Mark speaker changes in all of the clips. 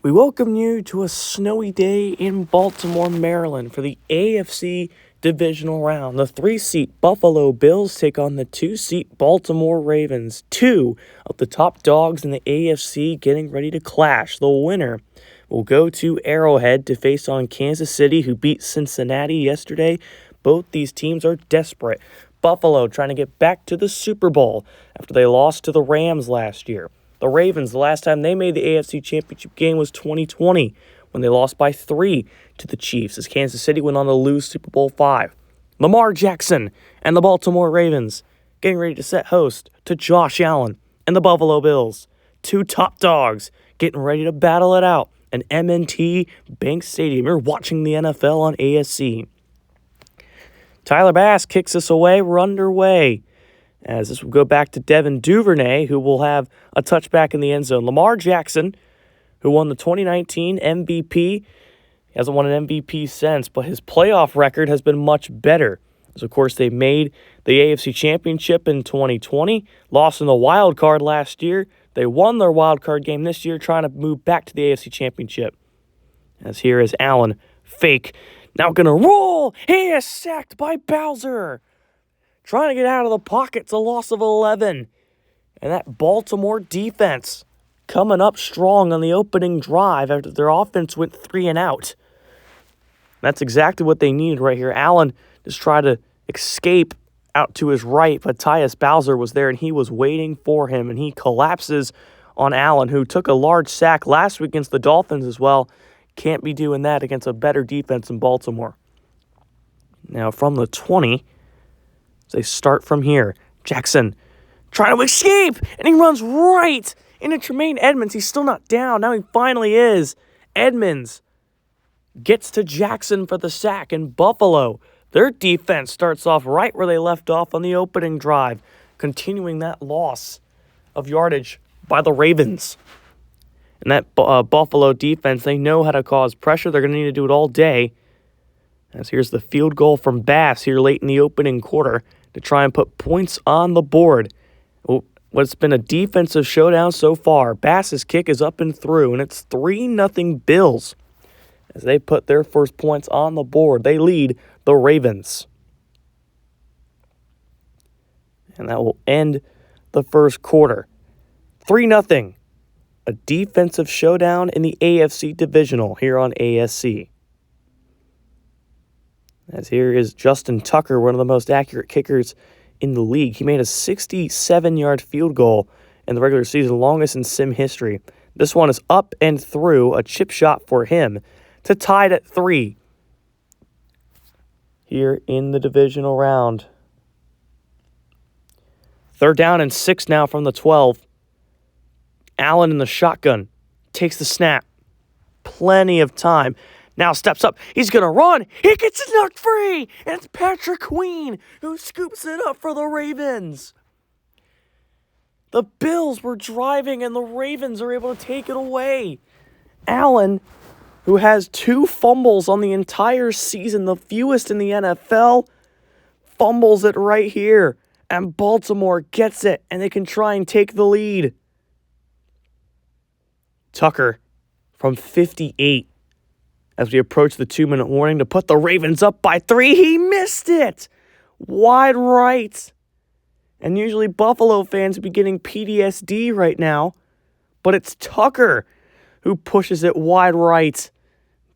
Speaker 1: We welcome you to a snowy day in Baltimore, Maryland for the AFC Divisional round. The 3-seat Buffalo Bills take on the 2-seat Baltimore Ravens. Two of the top dogs in the AFC getting ready to clash. The winner will go to Arrowhead to face on Kansas City, who beat Cincinnati yesterday. Both these teams are desperate. Buffalo trying to get back to the Super Bowl after they lost to the Rams last year. The Ravens, the last time they made the AFC Championship game was 2020 when they lost by 3 to the Chiefs as Kansas City went on to lose Super Bowl V. Lamar Jackson and the Baltimore Ravens getting ready to set host to Josh Allen and the Buffalo Bills. Two top dogs getting ready to battle it out in M&T Bank Stadium. You're watching the NFL on ASC. Tyler Bass kicks us away. We're underway. As this will go back to Devin Duvernay, who will have a touchback in the end zone. Lamar Jackson, who won the 2019 MVP, hasn't won an MVP since, but his playoff record has been much better. As, of course, they made the AFC Championship in 2020, lost in the wild card last year. They won their wild card game this year, trying to move back to the AFC Championship. As here is Allen, fake, now going to roll. He is sacked by Bowser. Trying to get out of the pocket. It's a loss of 11. And that Baltimore defense coming up strong on the opening drive after their offense went 3 and out. That's exactly what they needed right here. Allen just tried to escape out to his right, but Tyus Bowser was there and he was waiting for him, and he collapses on Allen, who took a large sack last week against the Dolphins as well. Can't be doing that against a better defense in Baltimore. Now from the 20, they start from here. Jackson trying to escape, and he runs right into Tremaine Edmonds. He's still not down. Now he finally is. Edmonds gets to Jackson for the sack, and Buffalo, their defense starts off right where they left off on the opening drive, continuing that loss of yardage by the Ravens. And that Buffalo defense, they know how to cause pressure. They're going to need to do it all day. As here's the field goal from Bass here late in the opening quarter to try and put points on the board. What's been a defensive showdown so far. Bass's kick is up and through, and it's 3-0 Bills as they put their first points on the board. They lead the Ravens. And that will end the first quarter. 3-0. A defensive showdown in the AFC Divisional here on ASC. As here is Justin Tucker, one of the most accurate kickers in the league. He made a 67-yard field goal in the regular season, longest in sim history. This one is up and through, a chip shot for him to tie it at 3 here in the divisional round. 3rd down and 6 now from the 12. Allen in the shotgun takes the snap. Plenty of time. Now steps up. He's going to run. He gets it knocked free. And it's Patrick Queen who scoops it up for the Ravens. The Bills were driving and the Ravens are able to take it away. Allen, who has 2 fumbles on the entire season, the fewest in the NFL, fumbles it right here. And Baltimore gets it, and they can try and take the lead. Tucker from 58. As we approach the 2-minute warning to put the Ravens up by 3, he missed it! Wide right. And usually Buffalo fans would be getting PTSD right now, but it's Tucker who pushes it wide right.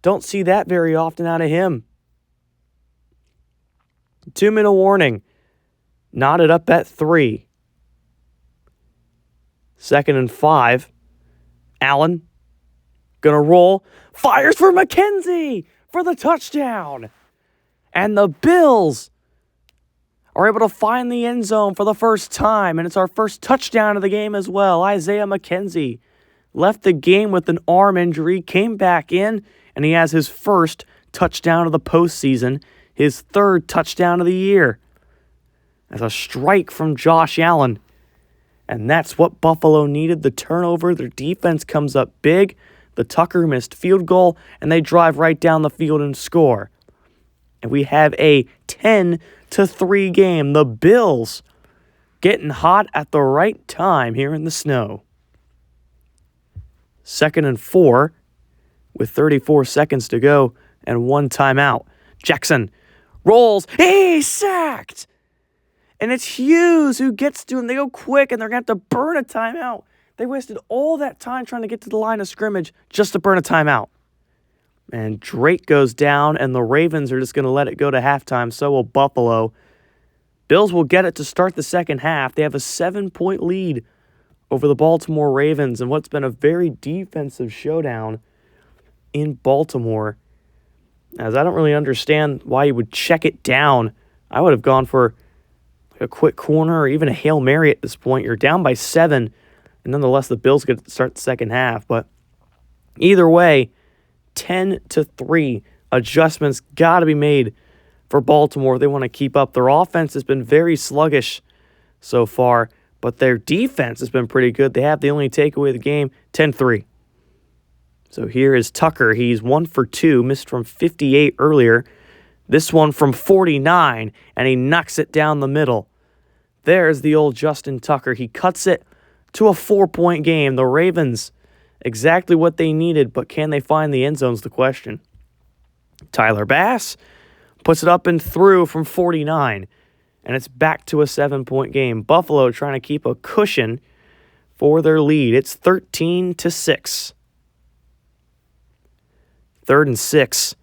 Speaker 1: Don't see that very often out of him. 2-minute warning. Knotted up at 3. 2nd and 5. Allen gonna roll. Fires for McKenzie for the touchdown. And the Bills are able to find the end zone for the first time. And it's our first touchdown of the game as well. Isaiah McKenzie left the game with an arm injury, came back in, and he has his first touchdown of the postseason, his 3rd touchdown of the year. That's a strike from Josh Allen. And that's what Buffalo needed, the turnover. Their defense comes up big. The Tucker missed field goal, and they drive right down the field and score. And we have a 10-3 game. The Bills getting hot at the right time here in the snow. 2nd and 4. with 34 seconds to go and 1 timeout. Jackson rolls. He's sacked! And it's Hughes who gets to him. They go quick, and they're going to have to burn a timeout. They wasted all that time trying to get to the line of scrimmage just to burn a timeout. And Drake goes down, and the Ravens are just going to let it go to halftime. So will Buffalo. Bills will get it to start the second half. They have a 7-point lead over the Baltimore Ravens in what's been a very defensive showdown in Baltimore. As I don't really understand why you would check it down. I would have gone for a quick corner or even a Hail Mary at this point. You're down by 7, and nonetheless the Bills get to start the second half. But either way, 10-3. Adjustments got to be made for Baltimore if they want to keep up. Their offense has been very sluggish so far, but their defense has been pretty good. They have the only takeaway of the game, 10-3. So here is Tucker. He's 1 for 2, missed from 58 earlier. This one from 49, and he knocks it down the middle. There's the old Justin Tucker. He cuts it to a 4-point game. The Ravens, exactly what they needed, but can they find the end zone's the question. Tyler Bass puts it up and through from 49, and it's back to a 7-point game. Buffalo trying to keep a cushion for their lead. It's 13-6. 3rd and 6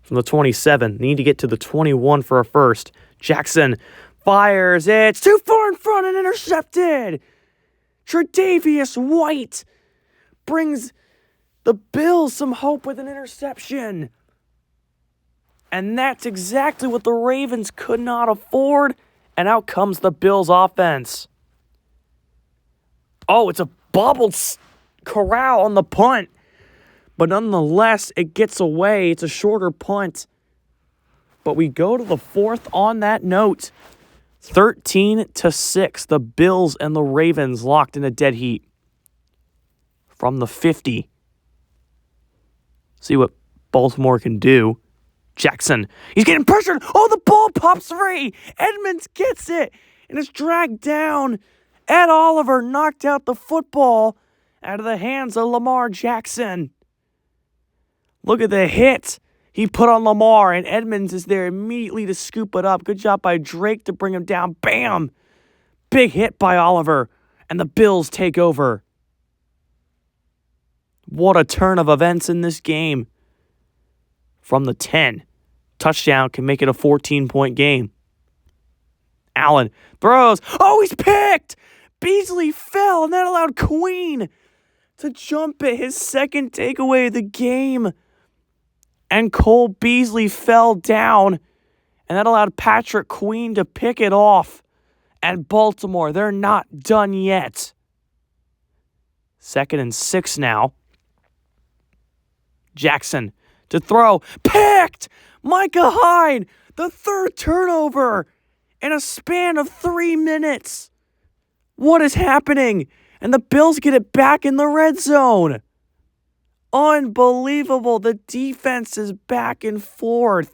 Speaker 1: from the 27. Need to get to the 21 for a first. Jackson fires. It's too far in front and intercepted. Tre'Davious White brings the Bills some hope with an interception. And that's exactly what the Ravens could not afford. And out comes the Bills offense. Oh, it's a bobbled corral on the punt. But nonetheless, it gets away. It's a shorter punt. But we go to the 4th on that note. 13-6. The Bills and the Ravens locked in a dead heat. From the 50. See what Baltimore can do. Jackson. He's getting pressured. Oh, the ball pops free. Edmonds gets it. And it's dragged down. Ed Oliver knocked out the football out of the hands of Lamar Jackson. Look at the hit he put on Lamar, and Edmonds is there immediately to scoop it up. Good job by Drake to bring him down. Bam! Big hit by Oliver, and the Bills take over. What a turn of events in this game. From the 10, touchdown can make it a 14-point game. Allen throws. Oh, he's picked! Beasley fell, and that allowed Queen to jump it, his second takeaway of the game. And Cole Beasley fell down, and that allowed Patrick Queen to pick it off. And Baltimore, they're not done yet. 2nd and 6 now. Jackson to throw. Picked! Micah Hyde, the 3rd turnover in a span of 3 minutes. What is happening? And the Bills get it back in the red zone. Unbelievable. The defense is back and forth.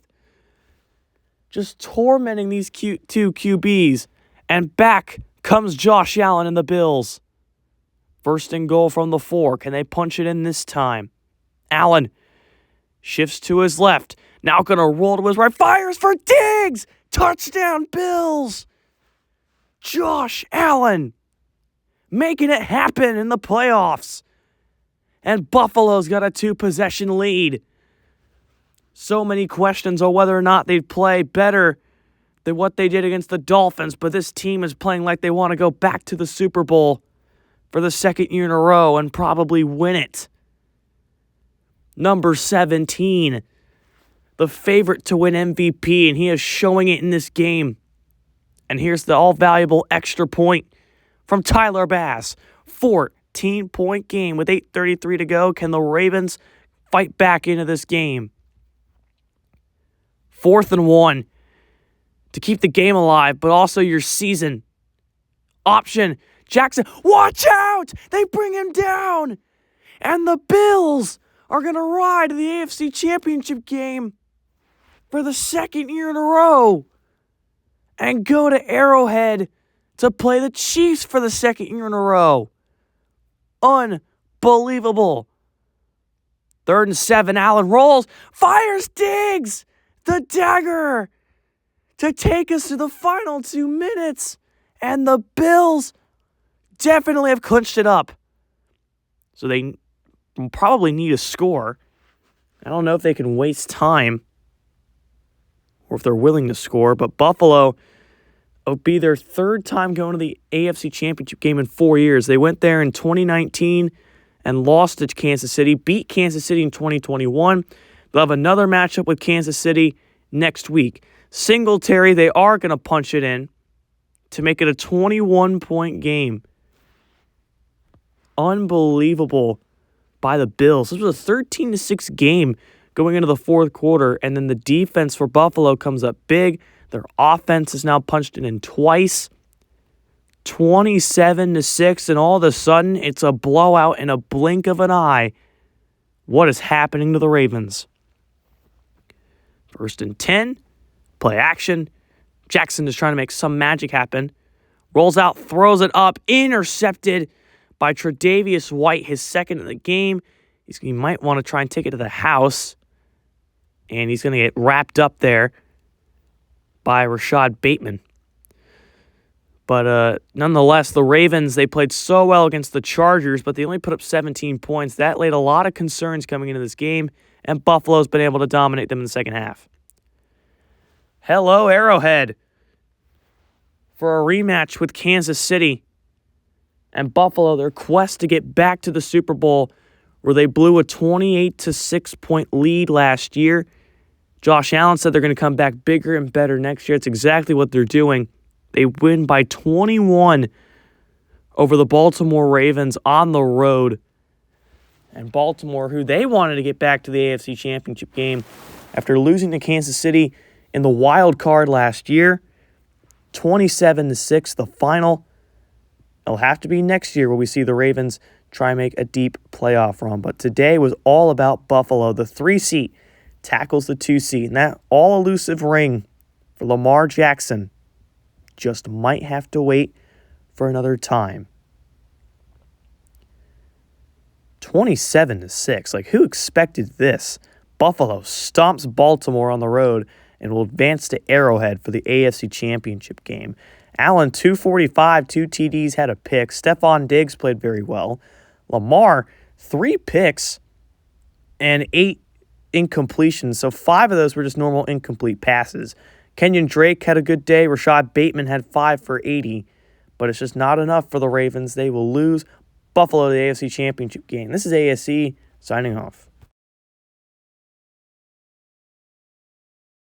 Speaker 1: Just tormenting these two QBs. And back comes Josh Allen and the Bills. 1st and goal from the 4. Can they punch it in this time? Allen shifts to his left. Now going to roll to his right. Fires for Diggs. Touchdown, Bills. Josh Allen making it happen in the playoffs. And Buffalo's got a 2-possession lead. So many questions on whether or not they'd play better than what they did against the Dolphins, but this team is playing like they want to go back to the Super Bowl for the 2nd year in a row and probably win it. Number 17, the favorite to win MVP, and he is showing it in this game. And here's the all-valuable extra point from Tyler Bass. 14-point game with 8:33 to go. Can the Ravens fight back into this game? 4th and 1 to keep the game alive, but also your season. Option. Jackson, watch out! They bring him down! And the Bills are going to ride to the AFC Championship game for the 2nd year in a row and go to Arrowhead to play the Chiefs for the 2nd year in a row. Unbelievable. 3rd and 7, Allen rolls, fires Diggs, the dagger, to take us to the final 2 minutes. And the Bills definitely have clinched it up. So they probably need a score. I don't know if they can waste time or if they're willing to score, but Buffalo will be their 3rd time going to the AFC Championship game in 4 years. They went there in 2019 and lost to Kansas City, beat Kansas City in 2021. They'll have another matchup with Kansas City next week. Singletary, they are going to punch it in to make it a 21-point game. Unbelievable by the Bills. This was a 13-6 game going into the 4th quarter, and then the defense for Buffalo comes up big. Their offense is now punched it in twice. 27-6, and all of a sudden, it's a blowout in a blink of an eye. What is happening to the Ravens? 1st and 10, play action. Jackson is trying to make some magic happen. Rolls out, throws it up, intercepted by Tre'Davious White, his 2nd of the game. He might want to try and take it to the house. And he's going to get wrapped up there by Rashad Bateman. But nonetheless, the Ravens, they played so well against the Chargers, but they only put up 17 points. That laid a lot of concerns coming into this game, and Buffalo's been able to dominate them in the second half. Hello, Arrowhead, for a rematch with Kansas City and Buffalo, their quest to get back to the Super Bowl, where they blew a 28-6 point lead last year. Josh Allen said they're going to come back bigger and better next year. It's exactly what they're doing. They win by 21 over the Baltimore Ravens on the road. And Baltimore, who they wanted to get back to the AFC Championship game after losing to Kansas City in the wild card last year, 27-6, the final. It'll have to be next year where we see the Ravens try and make a deep playoff run. But today was all about Buffalo. The 3 seed tackles the 2 seed. And that all-elusive ring for Lamar Jackson just might have to wait for another time. 27-6. Like, who expected this? Buffalo stomps Baltimore on the road and will advance to Arrowhead for the AFC Championship game. Allen, 245, 2 TDs, had a pick. Stephon Diggs played very well. Lamar, 3 picks and 8 incompletions. So 5 of those were just normal incomplete passes. Kenyon Drake had a good day. Rashad Bateman had 5 for 80. But it's just not enough for the Ravens. They will lose. Buffalo to the AFC Championship game. This is ASC signing off.